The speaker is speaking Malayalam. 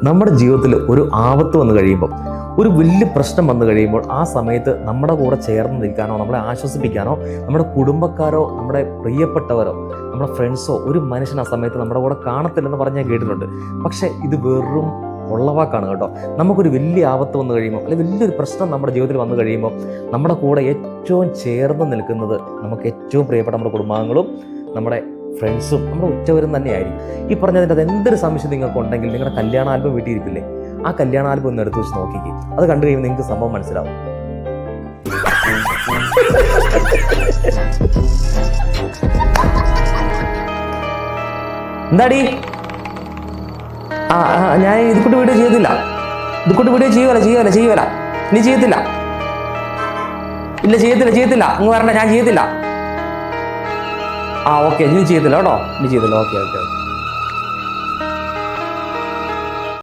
നമ്മുടെ ജീവിതത്തിൽ ഒരു ആപത്ത് വന്നു കഴിയുമ്പോൾ, ഒരു വലിയ പ്രശ്നം വന്നു കഴിയുമ്പോൾ, ആ സമയത്ത് നമ്മുടെ കൂടെ ചേർന്ന് നിൽക്കാനോ നമ്മളെ ആശ്വസിപ്പിക്കാനോ നമ്മുടെ കുടുംബക്കാരോ നമ്മുടെ പ്രിയപ്പെട്ടവരോ നമ്മുടെ ഫ്രണ്ട്സോ ഒരു മനുഷ്യൻ ആ സമയത്ത് നമ്മുടെ കൂടെ കാണത്തില്ലെന്ന് പറഞ്ഞ് ഞാൻ കേട്ടിട്ടുണ്ട്. പക്ഷേ ഇത് വെറും ഉള്ളവാക്കാണ് കേട്ടോ. നമുക്കൊരു വലിയ ആപത്ത് വന്നു കഴിയുമ്പോൾ, അല്ലെങ്കിൽ വലിയൊരു പ്രശ്നം നമ്മുടെ ജീവിതത്തിൽ വന്നു കഴിയുമ്പോൾ, നമ്മുടെ കൂടെ ഏറ്റവും ചേർന്ന് നിൽക്കുന്നത് നമുക്ക് ഏറ്റവും പ്രിയപ്പെട്ട നമ്മുടെ കുടുംബാംഗങ്ങളും നമ്മുടെ ഫ്രണ്ട്സും നമ്മുടെ ഉറ്റവരും തന്നെയായിരിക്കും. ഈ പറഞ്ഞതിൻ്റെ അത് എന്തൊരു സംശയം നിങ്ങൾക്ക് ഉണ്ടെങ്കിൽ നിങ്ങളുടെ കല്യാണ ആൽബം വീട്ടിലിരിപ്പില്ലേ, ആ കല്യാണ ആൽബം ഒന്ന് എടുത്ത് വെച്ച് നോക്കിക്കേ. അത് കണ്ടു കഴിയുമ്പോൾ നിങ്ങൾക്ക് സംഭവം മനസ്സിലാവും. എന്താടി? ഞാൻ ഇതുകൂട്ട് വീഡിയോ ചെയ്തില്ല. ചെയ്യുവല നീ ചെയ്യത്തില്ല. ഇല്ല, ചെയ്യത്തില്ല. അങ്ങ് വരണ്ട, ഞാൻ ചെയ്യത്തില്ല. ഓക്കെ, നീ ചെയ്യത്തില്ല കേട്ടോ. നീ ചെയ്തില്ല. ഓക്കെ.